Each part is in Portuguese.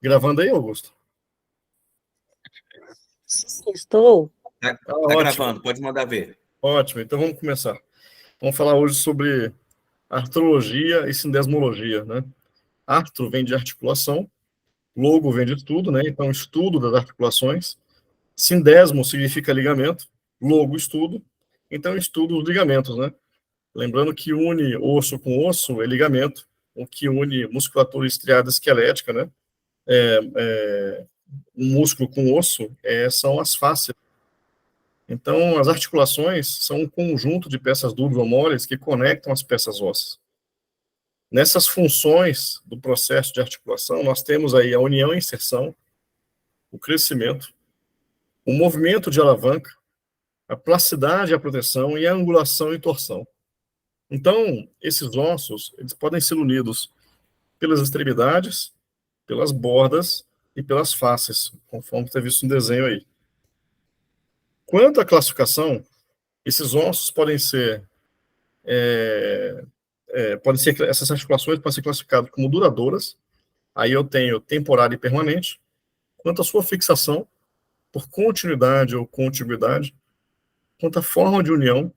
Gravando aí, Augusto? Estou. Tá Ótimo, gravando, pode mandar ver. ótimo. Então vamos começar. Vamos falar hoje sobre artrologia e sindesmologia, né? Artro vem de articulação, logo vem de estudo, né? Então, estudo das articulações. Sindesmo significa ligamento, logo estudo. Então, estudo os ligamentos, né? Lembrando que une osso com osso é ligamento, o que une musculatura estriada esquelética, né? Um músculo com osso são as fáscias. Então, as articulações são um conjunto de peças duras ou moles que conectam as peças ósseas. Nessas funções do processo de articulação, nós temos aí a união e inserção, o crescimento, o movimento de alavanca, a plasticidade e a proteção e a angulação e torção. Então, esses ossos, eles podem ser unidos pelas extremidades, pelas bordas e pelas faces, conforme está visto no desenho aí. Quanto à classificação, esses ossos podem ser essas articulações podem ser classificadas como duradouras, aí eu tenho temporária e permanente, quanto à sua fixação, por continuidade ou contiguidade, quanto à forma de união,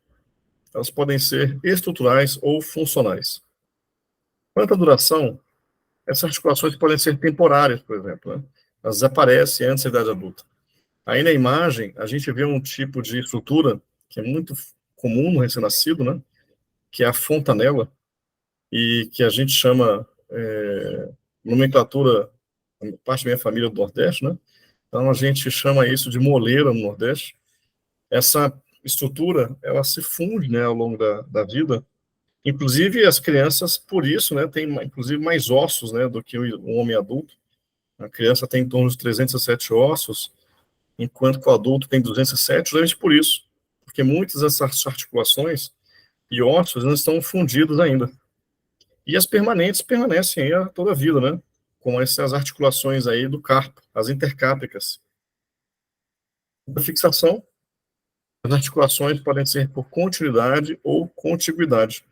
elas podem ser estruturais ou funcionais. Quanto à duração, essas articulações podem ser temporárias, por exemplo, né? Elas desaparecem antes da idade adulta. Aí na imagem, a gente vê um tipo de estrutura que é muito comum no recém-nascido, né? Que é a fontanela, e que a gente chama, nomenclatura, parte da minha família do Nordeste, né? Então a gente chama isso de moleira no Nordeste. Essa estrutura, ela se funde, né, ao longo da vida. Inclusive as crianças, por isso, né, têm inclusive mais ossos, né, do que o homem adulto. A criança tem em torno de 307 ossos, enquanto que o adulto tem 207, justamente por isso, porque muitas dessas articulações e ossos não estão fundidos ainda. E as permanentes permanecem aí a toda a vida, né? Com essas articulações aí do carpo, as intercápicas. A fixação, as articulações podem ser por continuidade ou contiguidade.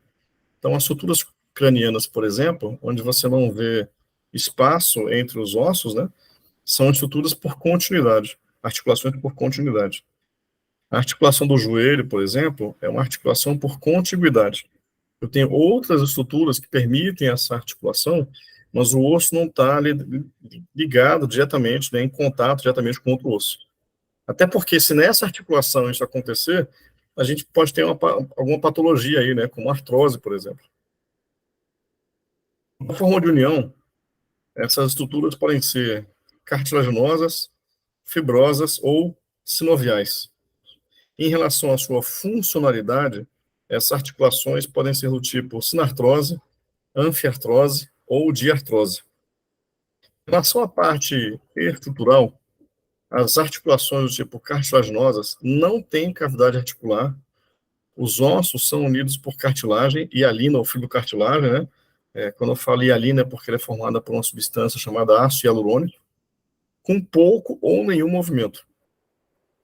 Então, as estruturas cranianas, por exemplo, onde você não vê espaço entre os ossos, né? São estruturas por continuidade, articulações por continuidade. A articulação do joelho, por exemplo, é uma articulação por contiguidade. Eu tenho outras estruturas que permitem essa articulação, mas o osso não está ligado diretamente, né, em contato diretamente com outro osso. Até porque, se nessa articulação isso acontecer, a gente pode ter alguma patologia aí, né, como artrose, por exemplo. Na forma de união, essas estruturas podem ser cartilaginosas, fibrosas ou sinoviais. Em relação à sua funcionalidade, essas articulações podem ser do tipo sinartrose, anfiartrose ou diartrose. Em relação à parte estrutural, as articulações do tipo cartilaginosas não têm cavidade articular, os ossos são unidos por cartilagem, hialina ou fibrocartilagem, né? Quando eu falo hialina é porque ela é formada por uma substância chamada ácido hialurônico, com pouco ou nenhum movimento.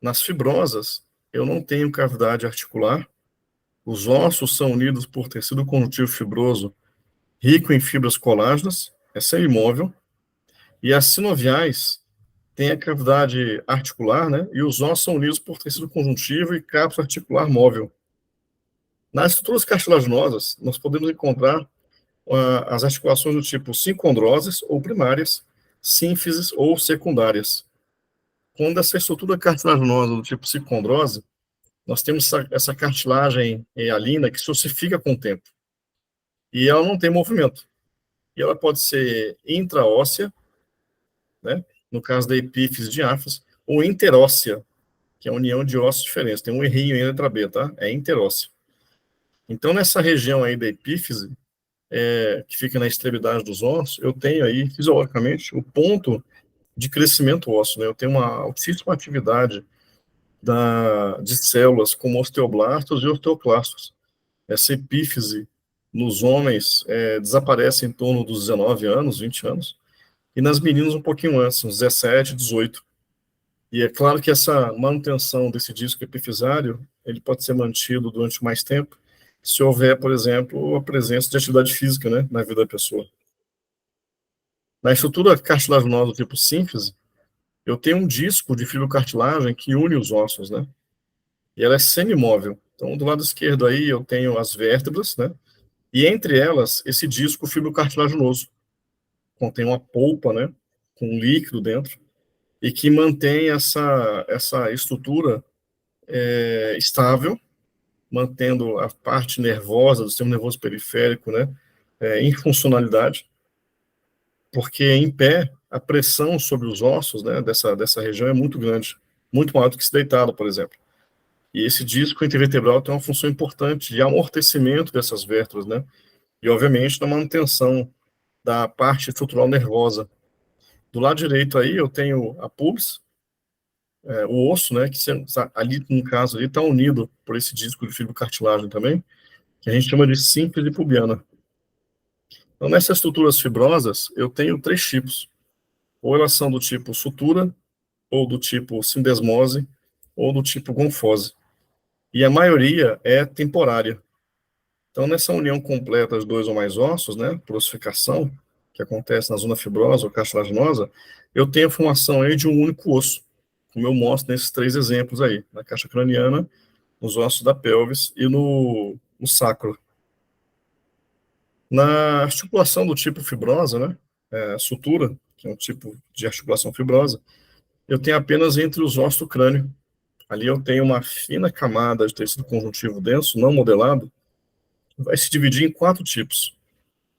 Nas fibrosas, eu não tenho cavidade articular, os ossos são unidos por tecido conjuntivo fibroso rico em fibras colágenas, é semi-imóvel, e as sinoviais têm a cavidade articular, né, e os ossos são unidos por tecido conjuntivo e cápsula articular móvel. Nas estruturas cartilaginosas, nós podemos encontrar as articulações do tipo sincondroses ou primárias, sínfises ou secundárias. Quando essa estrutura cartilaginosa do tipo sincondrose, nós temos essa cartilagem hialina que se ossifica com o tempo. E ela não tem movimento. E ela pode ser intraóssea, né, no caso da epífise diáfise, ou interóssea, que é a união de ossos diferentes. Tem um errinho aí na letra B, tá? É interóssea. Então, nessa região aí da epífise, que fica na extremidade dos ossos, eu tenho aí, fisiologicamente, o ponto de crescimento ósseo, né? Eu tenho uma altíssima atividade de células como osteoblastos e osteoclastos. Essa epífise nos homens desaparece em torno dos 19 anos, 20 anos, e nas meninas um pouquinho antes, uns 17, 18. E é claro que essa manutenção desse disco epifisário, ele pode ser mantido durante mais tempo, se houver, por exemplo, a presença de atividade física, né, na vida da pessoa. Na estrutura cartilaginosa do tipo sínfise, eu tenho um disco de fibrocartilagem que une os ossos, né? E ela é semimóvel. Então, do lado esquerdo aí, eu tenho as vértebras, né? E entre elas, esse disco fibrocartilaginoso. Contém uma polpa, né? Com um líquido dentro. E que mantém essa estrutura estável, mantendo a parte nervosa do sistema nervoso periférico, né? Em funcionalidade. Porque em pé, a pressão sobre os ossos, né? Dessa região é muito grande. Muito maior do que se deitado, por exemplo. E esse disco intervertebral tem uma função importante de amortecimento dessas vértebras, né? E, obviamente, na manutenção da parte estrutural nervosa. Do lado direito aí, eu tenho a pubis, o osso, né? Que ali, no caso, ali está unido por esse disco de fibrocartilagem também, que a gente chama de sínfise pubiana. Então, nessas estruturas fibrosas, eu tenho 3 tipos. Ou elas são do tipo sutura, ou do tipo sindesmose, ou do tipo gonfose. E a maioria é temporária. Então, nessa união completa de 2 ou mais ossos, né, por ossificação, que acontece na zona fibrosa ou cartilaginosa, eu tenho a formação aí de um único osso, como eu mostro nesses 3 exemplos aí, na caixa craniana, nos ossos da pelvis e no sacro. Na articulação do tipo fibrosa, né, sutura, que é um tipo de articulação fibrosa, eu tenho apenas entre os ossos do crânio. Ali eu tenho uma fina camada de tecido conjuntivo denso, não modelado, vai se dividir em 4 tipos.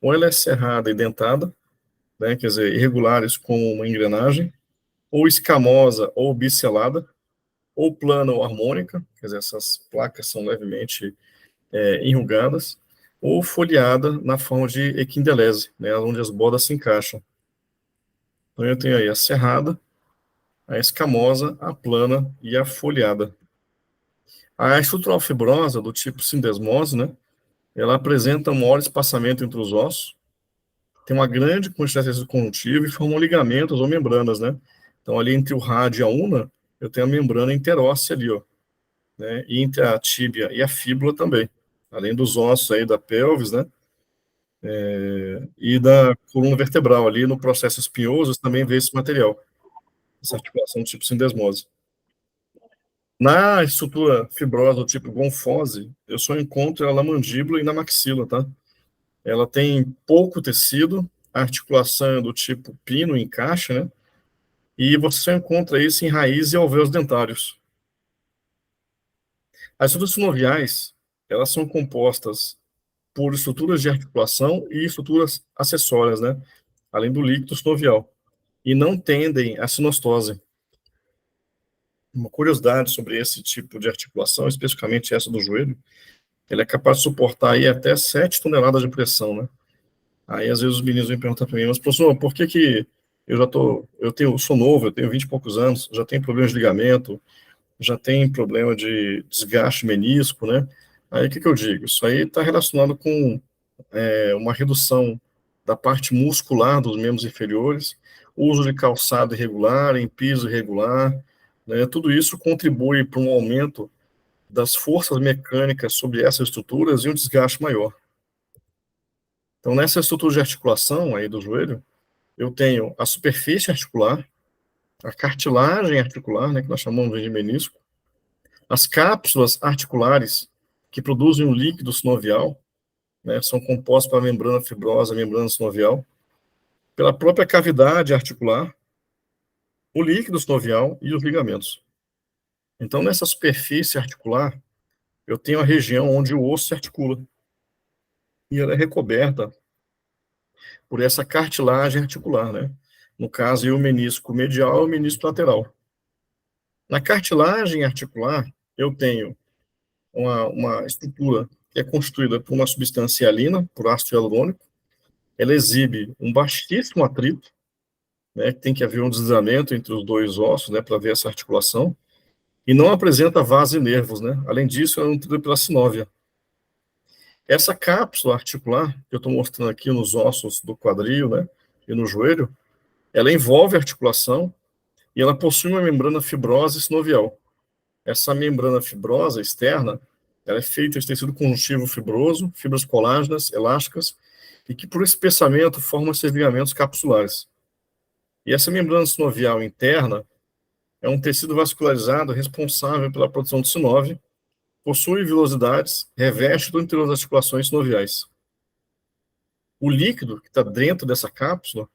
Ou ela é cerrada e dentada, né, quer dizer, irregulares como uma engrenagem, ou escamosa ou biselada, ou plana ou harmônica, quer dizer, essas placas são levemente enrugadas, ou foliada na forma de equindelese, né, onde as bordas se encaixam. Então eu tenho aí a cerrada, a escamosa, a plana e a foliada. A estrutural fibrosa, do tipo sindesmose, né, ela apresenta um maior espaçamento entre os ossos, tem uma grande quantidade de tecido conjuntivo e formam ligamentos ou membranas, né? Então, ali entre o rádio e a una, eu tenho a membrana interóssea ali, ó, né? E entre a tíbia e a fíbula também, além dos ossos aí da pelvis, né? E da coluna vertebral ali no processo espinhoso também vê esse material, essa articulação do tipo sindesmose. Na estrutura fibrosa do tipo gonfose, eu só encontro ela na mandíbula e na maxila, tá? Ela tem pouco tecido, a articulação é do tipo pino, encaixa, né? E você só encontra isso em raiz e alvéolos dentários. As estruturas sinoviais, elas são compostas por estruturas de articulação e estruturas acessórias, né? Além do líquido sinovial. E não tendem à sinostose. Uma curiosidade sobre esse tipo de articulação, especificamente essa do joelho, ele é capaz de suportar aí até 7 toneladas de pressão, né? Aí, às vezes, os meninos vêm perguntar para mim, mas, professor, por que que sou novo, eu tenho 20 e poucos anos, já tenho problemas de ligamento, já tem problema de desgaste menisco, né? Aí, o que que eu digo? Isso aí está relacionado com uma redução da parte muscular dos membros inferiores, uso de calçado irregular, em piso irregular, né? Tudo isso contribui para um aumento das forças mecânicas sobre essas estruturas e um desgaste maior. Então, nessa estrutura de articulação aí do joelho, eu tenho a superfície articular, a cartilagem articular, né, que nós chamamos de menisco, as cápsulas articulares, que produzem um líquido sinovial, né, são compostas pela membrana fibrosa, membrana sinovial, pela própria cavidade articular, o líquido sinovial e os ligamentos. Então, nessa superfície articular, eu tenho a região onde o osso se articula. E ela é recoberta por essa cartilagem articular, né? No caso, o menisco medial e o menisco lateral. Na cartilagem articular, eu tenho uma estrutura que é constituída por uma substância hialina, por ácido hialurônico. Ela exibe um baixíssimo atrito, né, que tem que haver um deslizamento entre os 2 ossos, né, para ver essa articulação, e não apresenta vasos e nervos, né. Além disso, ela é nutrida pela sinóvia. Essa cápsula articular, que eu estou mostrando aqui nos ossos do quadril, né, e no joelho, ela envolve a articulação e ela possui uma membrana fibrosa e sinovial. Essa membrana fibrosa externa, ela é feita de tecido conjuntivo fibroso, fibras colágenas, elásticas, e que por espessamento formam esses ligamentos capsulares. E essa membrana sinovial interna é um tecido vascularizado responsável pela produção de sinove, possui vilosidades, reveste do interior das articulações sinoviais. O líquido que está dentro dessa cápsula,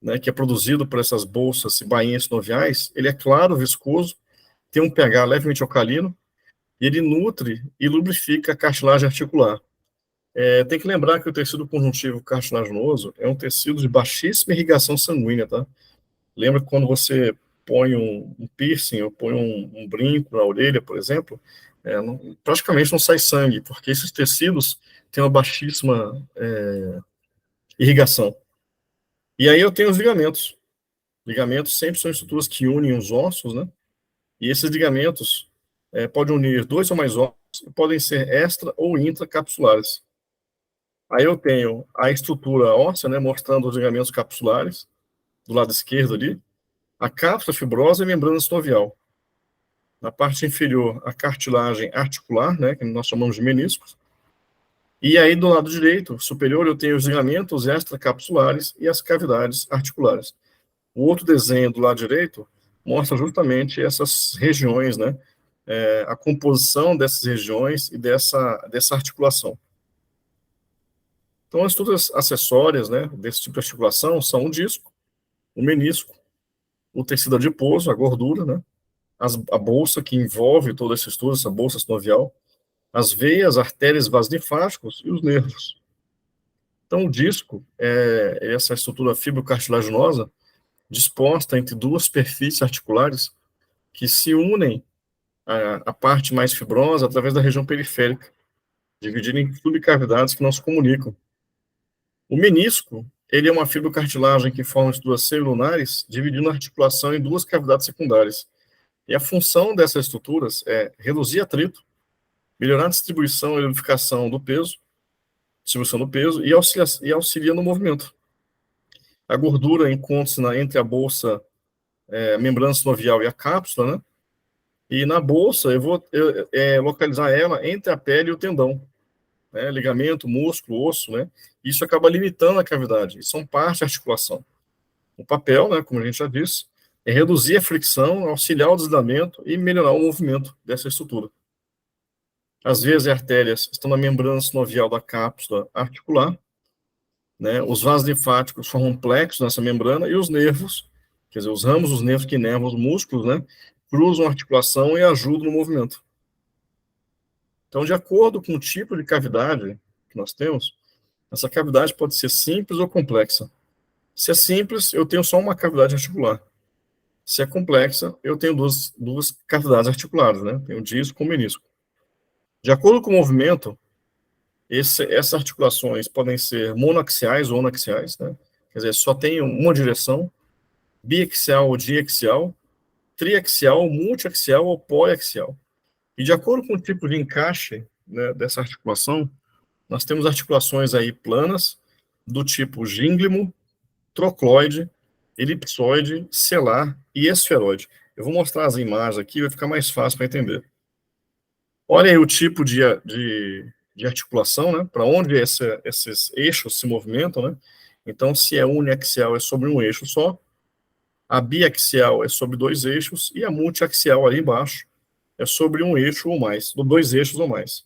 né, que é produzido por essas bolsas e bainhas sinoviais, ele é claro, viscoso, tem um pH levemente alcalino, e ele nutre e lubrifica a cartilagem articular. Tem que lembrar que o tecido conjuntivo cartilaginoso é um tecido de baixíssima irrigação sanguínea, tá? Lembra que quando você põe um piercing ou põe um brinco na orelha, por exemplo, praticamente não sai sangue, porque esses tecidos têm uma baixíssima irrigação. E aí eu tenho os ligamentos. Ligamentos sempre são estruturas que unem os ossos, né? E esses ligamentos podem unir dois ou mais ossos e podem ser extra ou intracapsulares. Aí eu tenho a estrutura óssea, né, mostrando os ligamentos capsulares, do lado esquerdo ali, a cápsula fibrosa e a membrana sinovial. Na parte inferior, a cartilagem articular, né, que nós chamamos de meniscos. E aí, do lado direito, superior, eu tenho os ligamentos extracapsulares e as cavidades articulares. O outro desenho do lado direito mostra justamente essas regiões, né, a composição dessas regiões e dessa articulação. Então, as estruturas acessórias, né, desse tipo de articulação são o disco, o menisco, o tecido adiposo, a gordura, né, a bolsa que envolve toda essa estrutura, essa bolsa sinovial, as veias, artérias, vasos linfáticos e os nervos. Então, o disco é essa estrutura fibrocartilaginosa disposta entre duas superfícies articulares que se unem à parte mais fibrosa através da região periférica, dividida em subcavidades que não se comunicam. O menisco, ele é uma fibrocartilagem que forma estruturas celulares, dividindo a articulação em duas cavidades secundárias. E a função dessas estruturas é reduzir atrito, melhorar a distribuição e lubrificação do peso, distribuição do peso e auxilia no movimento. A gordura encontra-se entre a bolsa, membrana sinovial e a cápsula, né? E na bolsa eu vou localizar ela entre a pele e o tendão, né? Ligamento, músculo, osso, né? Isso acaba limitando a cavidade. Isso são parte da articulação. O papel, né, como a gente já disse, é reduzir a fricção, auxiliar o deslizamento e melhorar o movimento dessa estrutura. As veias e artérias estão na membrana sinovial da cápsula articular, né? Os vasos linfáticos formam plexos nessa membrana e os nervos, quer dizer, os ramos dos nervos que inervam os músculos, né, cruzam a articulação e ajudam no movimento. Então, de acordo com o tipo de cavidade que nós temos, essa cavidade pode ser simples ou complexa. Se é simples, eu tenho só uma cavidade articular. Se é complexa, eu tenho duas cavidades articulares, né? Tenho disco com menisco. De acordo com o movimento, essas articulações podem ser monoaxiais ou anaxiais, né? Quer dizer, só tem uma direção, biaxial ou diaxial, triaxial, multiaxial ou poliaxial. E de acordo com o tipo de encaixe, né, dessa articulação, nós temos articulações aí planas, do tipo gínglimo, trocloide, elipsoide, selar e esferoide. Eu vou mostrar as imagens aqui, vai ficar mais fácil para entender. Olha aí o tipo de articulação, né? Para onde esses eixos se movimentam, né? Então, se é uniaxial, é sobre um eixo só. A biaxial é sobre dois eixos. E a multiaxial, ali embaixo, é sobre um eixo ou mais, dois eixos ou mais.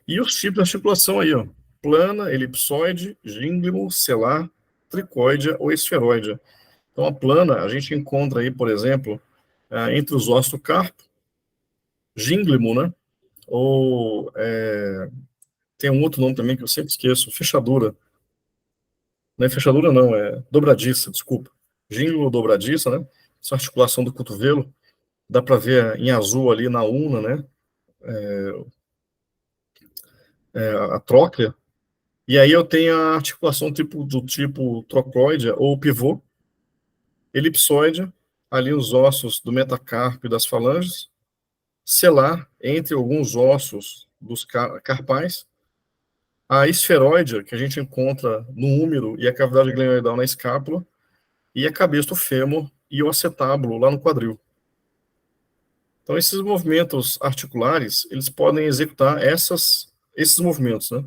E os tipos de articulação aí, ó. Plana, elipsoide, gínglimo, selar, tricóidea ou esferoide. Então, a plana, a gente encontra aí, por exemplo, entre os ossos do carpo, gínglimo, né? Ou tem um outro nome também que eu sempre esqueço, fechadura. Não é fechadura, não, é dobradiça, desculpa. Gíngulo dobradiça, né? Essa articulação do cotovelo, dá para ver em azul ali na una, né? A tróclea. E aí eu tenho a articulação do tipo trocloide ou pivô, elipsoide, ali os ossos do metacarpo e das falanges, selar entre alguns ossos dos carpais, a esferoide, que a gente encontra no úmero e a cavidade glenoidal na escápula, e a cabeça do fêmur e o acetábulo lá no quadril. Então, esses movimentos articulares, eles podem executar esses movimentos, né?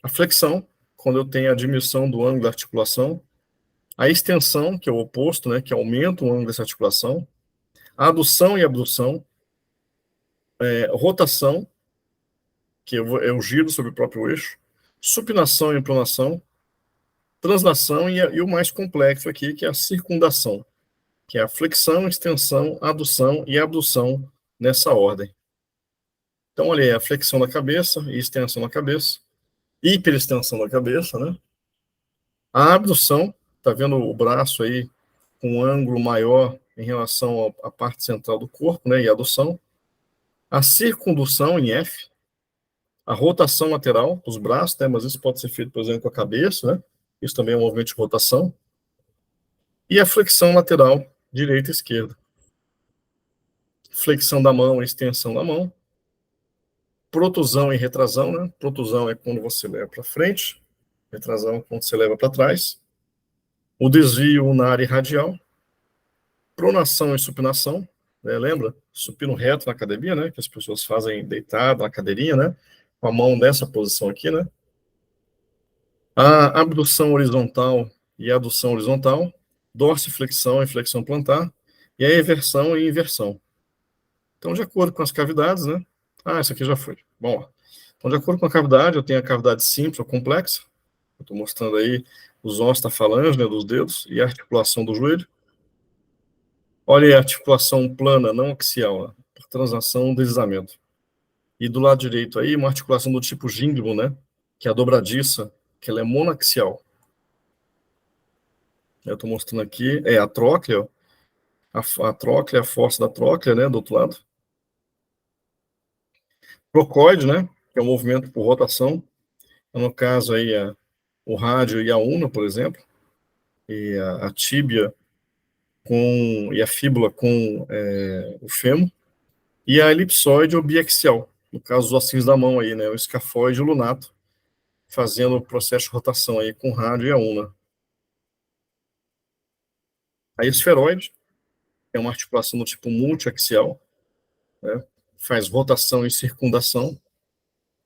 A flexão, quando eu tenho a diminuição do ângulo da articulação, A extensão, que é o oposto, né, que aumenta o ângulo dessa articulação. A adução e abdução. Rotação, que é o giro sobre o próprio eixo. Supinação e pronação. Translação e o mais complexo aqui, que é a circundação, que é a flexão, extensão, adução e abdução nessa ordem. Então, olha aí, a flexão da cabeça e extensão da cabeça, hiperextensão da cabeça, né? A abdução, tá vendo o braço aí com um ângulo maior em relação à parte central do corpo, né? E a adução. A circundução em F, a rotação lateral dos braços, né? Mas isso pode ser feito, por exemplo, com a cabeça, né? Isso também é um movimento de rotação. E a flexão lateral, direita e esquerda. Flexão da mão e extensão da mão. Protusão e retrasão, né? Protusão é quando você leva para frente, retrasão é quando você leva para trás. O desvio na área radial. Pronação e supinação, né? Lembra? Supino reto na academia, né? Que as pessoas fazem deitado na cadeirinha, né? Com a mão nessa posição aqui, né? A abdução horizontal e a adução horizontal. Dorsiflexão e flexão plantar. E a eversão e inversão. Então, de acordo com as cavidades, né? Ah, isso aqui já foi. Bom, ó. Então, de acordo com a cavidade, eu tenho a cavidade simples ou complexa. Eu estou mostrando aí os ossos da falange, né, dos dedos, e a articulação do joelho. Olha aí a articulação plana, não axial, né, por transação, deslizamento. E do lado direito aí, uma articulação do tipo gínglimo, né? Que é a dobradiça, que ela é monaxial. Eu estou mostrando aqui, a tróclea, ó. A tróclea, a força da tróclea, né, do outro lado. Trocoide, né? Que é o movimento por rotação. No caso aí, o rádio e a una, por exemplo, e a tíbia e a fíbula com o fêmur, e a elipsoide ou biaxial, no caso os ossinhos da mão aí, né, o escafoide e o lunato, fazendo o processo de rotação aí com o rádio e a una. A esferoide é uma articulação do tipo multiaxial, né, faz rotação e circundação,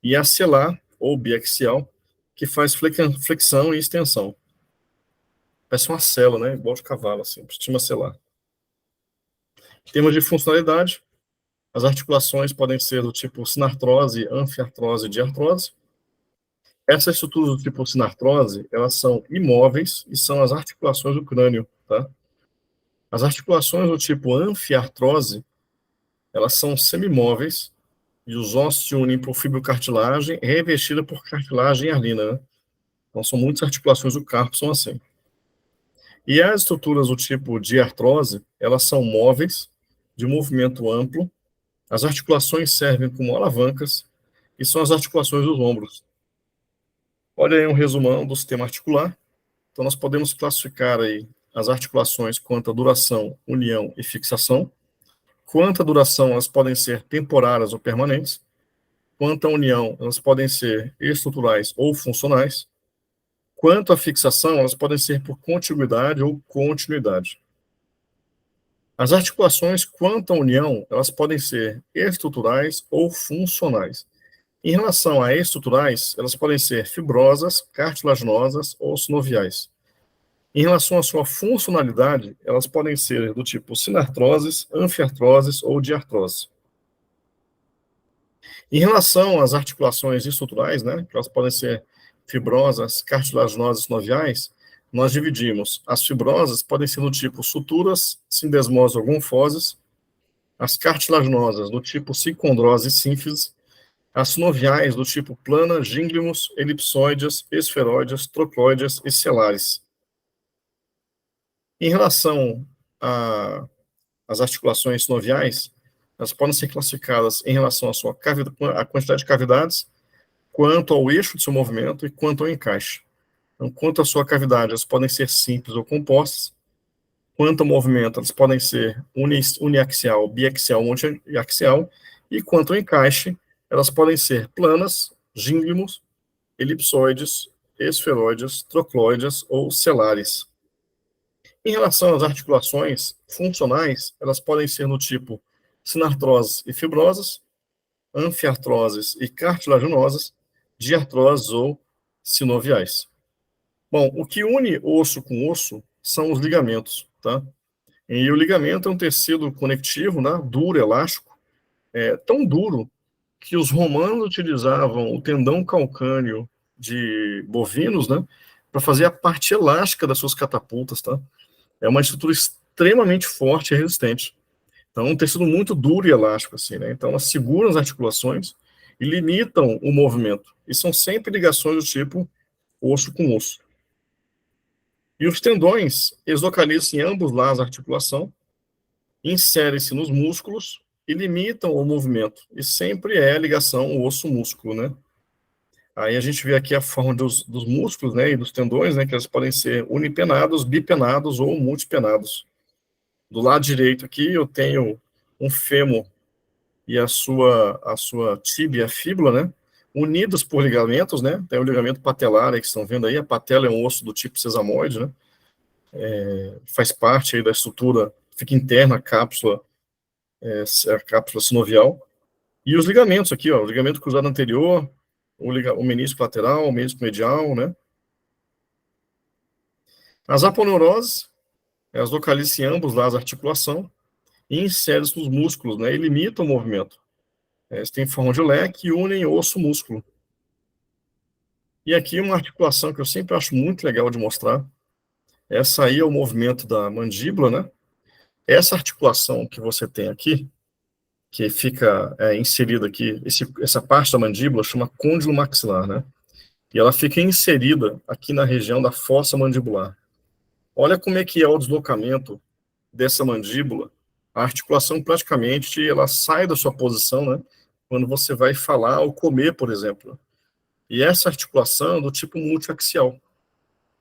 e a acelar ou biaxial, que faz flexão e extensão. Parece uma cela, né, igual de cavalo, assim, estima acelar. Em termos de funcionalidade, as articulações podem ser do tipo sinartrose, anfiartrose e diartrose. Essas estruturas do tipo sinartrose, elas são imóveis e são as articulações do crânio, tá? As articulações do tipo anfiartrose, elas são semimóveis e os ossos se unem por fibrocartilagem revestida por cartilagem hialina, né? Então, são muitas articulações do carpo são assim. E as estruturas do tipo diartrose, elas são móveis, de movimento amplo. As articulações servem como alavancas e são as articulações dos ombros. Olha aí um resumão do sistema articular. Então, nós podemos classificar aí as articulações quanto à duração, união e fixação. Quanto à duração, elas podem ser temporárias ou permanentes. Quanto à união, elas podem ser estruturais ou funcionais. Quanto à fixação, elas podem ser por contiguidade ou continuidade. As articulações, quanto à união, elas podem ser estruturais ou funcionais. Em relação a estruturais, elas podem ser fibrosas, cartilaginosas ou sinoviais. Em relação à sua funcionalidade, elas podem ser do tipo sinartroses, anfiartroses ou diartrose. Em relação às articulações estruturais, né, que elas podem ser fibrosas, cartilaginosas, sinoviais, nós dividimos. As fibrosas podem ser do tipo suturas, sindesmose ou gonfoses, as cartilaginosas do tipo sicondrose e sínfise, as sinoviais do tipo plana, gínglimus, elipsoides, esferoides, trocloides e celares. Em relação às articulações sinoviais, elas podem ser classificadas em relação à sua a quantidade de cavidades, quanto ao eixo de seu movimento e quanto ao encaixe. Então, quanto à sua cavidade, elas podem ser simples ou compostas. Quanto ao movimento, elas podem ser uniaxial, biaxial, multiaxial. E quanto ao encaixe, elas podem ser planas, gínglimus, elipsoides, esferoides, trocloides ou celares. Em relação às articulações funcionais, elas podem ser no tipo sinartroses e fibrosas, anfiartroses e cartilaginosas, diartroses ou sinoviais. Bom, o que une osso com osso são os ligamentos, tá? E o ligamento é um tecido conectivo, né, duro, elástico, tão duro que os romanos utilizavam o tendão calcâneo de bovinos, né, para fazer a parte elástica das suas catapultas, tá? É uma estrutura extremamente forte e resistente. Então, é um tecido muito duro e elástico, assim, né? Então, elas seguram as articulações e limitam o movimento. E são sempre ligações do tipo osso com osso. E os tendões, eles localizam em ambos lados da articulação, inserem-se nos músculos e limitam o movimento. E sempre é ligação osso-músculo, né? Aí a gente vê aqui a forma dos músculos, né, e dos tendões, né, que eles podem ser unipenados, bipenados ou multipenados. Do lado direito aqui eu tenho um fêmur e a sua tíbia, a fíbula, né, unidos por ligamentos, né, tem o ligamento patelar aí que estão vendo aí, a patela é um osso do tipo sesamoide, né, faz parte aí da estrutura, fica interna a cápsula sinovial, e os ligamentos aqui, ó, o ligamento cruzado anterior, o menisco lateral, o menisco medial, né. As aponeuroses, elas localizam em ambos lados da articulação e inserem-se nos músculos, né, e limitam o movimento. Eles têm forma de leque e unem osso-músculo. E aqui uma articulação que eu sempre acho muito legal de mostrar, essa aí é o movimento da mandíbula, né? Essa articulação que você tem aqui, que fica inserida aqui, essa parte da mandíbula chama côndilo maxilar, né? E ela fica inserida aqui na região da fossa mandibular. Olha como é que é o deslocamento dessa mandíbula. A articulação praticamente ela sai da sua posição, né? Quando você vai falar ou comer, por exemplo. E essa articulação é do tipo multiaxial.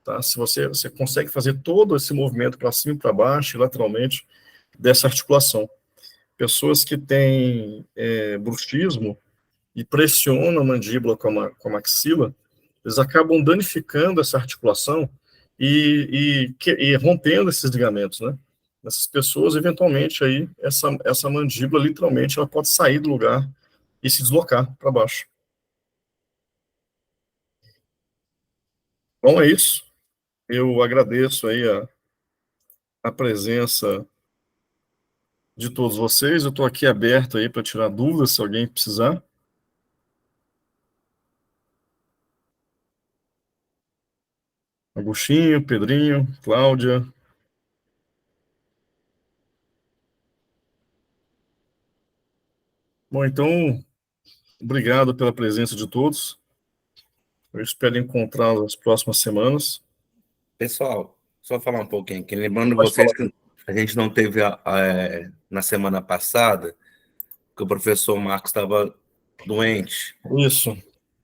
Tá? Se você consegue fazer todo esse movimento para cima e para baixo, lateralmente, dessa articulação. Pessoas que têm bruxismo e pressionam a mandíbula com a maxila, eles acabam danificando essa articulação e rompendo esses ligamentos, né? Essas pessoas, eventualmente, aí, essa mandíbula, literalmente, ela pode sair do lugar e se deslocar para baixo. Bom, é isso. Eu agradeço aí a presença de todos vocês. Eu estou aqui aberto aí para tirar dúvidas, se alguém precisar. Agostinho, Pedrinho, Cláudia. Bom, então, obrigado pela presença de todos. Eu espero encontrá-los nas próximas semanas. Pessoal, só falar um pouquinho aqui, lembrando Pode vocês falar. que a gente não teve na semana passada, que o professor Marcos estava doente, Isso.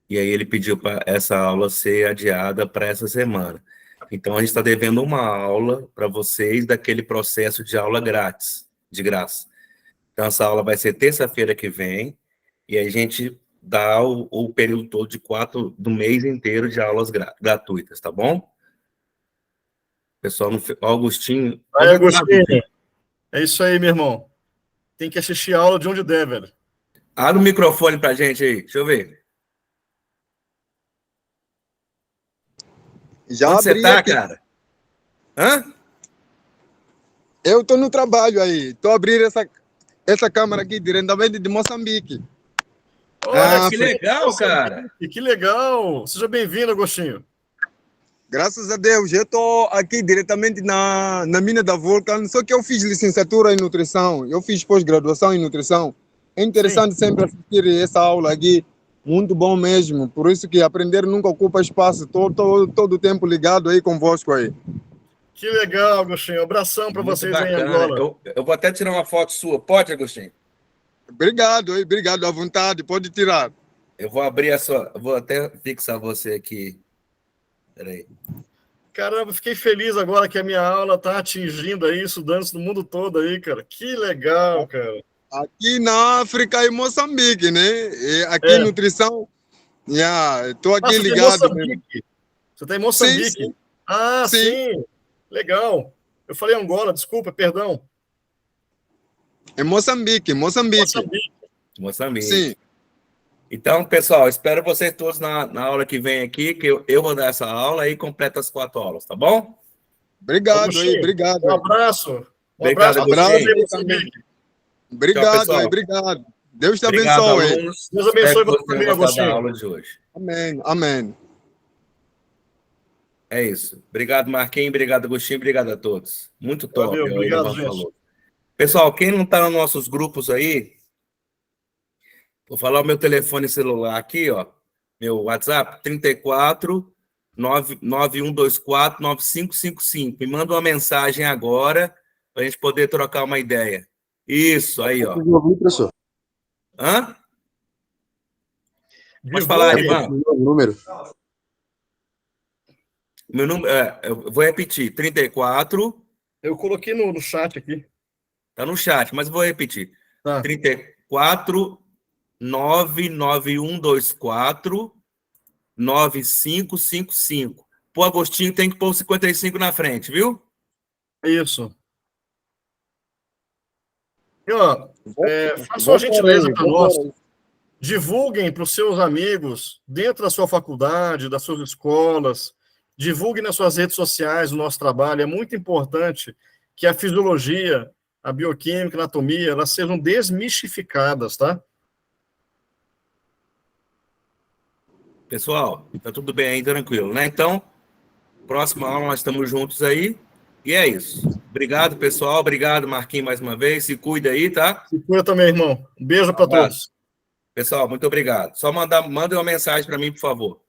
e aí ele pediu para essa aula ser adiada para essa semana. Então, a gente está devendo uma aula para vocês daquele processo de aula grátis, de graça. Então, essa aula vai ser terça-feira que vem, e aí a gente dá o período todo do mês inteiro de aulas gratuitas, tá bom? Pessoal, Augustinho, Aí, pode falar, Agostinho, Agostinho. é isso aí, meu irmão. Tem que assistir a aula de onde der, velho. Abre o microfone pra gente aí, deixa eu ver. Já Onde você abri tá, aqui. cara? Hã? Eu estou no trabalho aí. Estou abrindo essa câmera aqui diretamente de Moçambique. Olha, Que legal, cara. que legal. Seja bem-vindo, Agostinho. Graças a Deus, eu estou aqui diretamente na mina da Vulcan, só que eu fiz licenciatura em nutrição, eu fiz pós-graduação em nutrição. É interessante sempre assistir essa aula aqui, muito bom mesmo, por isso que aprender nunca ocupa espaço, estou todo o tempo ligado aí convosco aí. Que legal, Agostinho. Abração para Muito vocês aí em bacana. Angola. Eu vou até tirar uma foto sua. Pode, Agostinho? Obrigado à vontade, pode tirar. Eu vou abrir a sua... Vou até fixar você aqui. Peraí. Caramba, fiquei feliz agora que a minha aula está atingindo aí estudantes do mundo todo aí, cara. Que legal, cara. Aqui na África e Moçambique, né? E aqui nutrição, estou aqui você ligado. Tá em Moçambique? Você está em Moçambique? Sim. Ah, sim. Legal. Eu falei Angola, desculpa, perdão. É Moçambique. Moçambique. Sim. Então, pessoal, espero vocês todos na aula que vem aqui, que eu vou dar essa aula e completa as 4 aulas, tá bom? Obrigado aí, Agostinho, obrigado. um abraço. Um Obrigado, abraço. Agostinho. Prazer também. Obrigado Tchau, pessoal. aí, obrigado. Deus te Obrigado, abençoe. alunos. Deus abençoe Espero que você vocês tenham também, gostado da Agostinho. aula de hoje. Amém, amém. É isso. Obrigado, Marquinhos. Obrigado, Agostinho. Obrigado a todos. Muito top, Valeu, o obrigado, Inovan gente. falou. Pessoal, quem não está nos nossos grupos aí, vou falar o meu telefone celular aqui, ó. Meu WhatsApp, 34 9124 9555. Me manda uma mensagem agora para a gente poder trocar uma ideia. Isso, aí, ó. Professor. Hã? Pode falar, Ivan. Número. Meu número, eu vou repetir, 34, Eu coloquei no chat aqui. tá no chat, mas eu vou repetir. Tá. 34 99124 9555. Pô, Agostinho tem que pôr o 55 na frente, viu? Isso. E, ó, façam uma gentileza para nós. Divulguem para os seus amigos, dentro da sua faculdade, das suas escolas. Divulguem nas suas redes sociais o nosso trabalho. É muito importante que a fisiologia, a bioquímica, a anatomia, elas sejam desmistificadas, tá? Pessoal, tá tudo bem aí, tranquilo, né? Então, próxima aula nós estamos juntos aí. E é isso. Obrigado, pessoal. Obrigado, Marquinhos, mais uma vez. Se cuida aí, tá? Se cuida também, irmão. Um beijo para todos. Pessoal, muito obrigado. Só mandem uma mensagem para mim, por favor.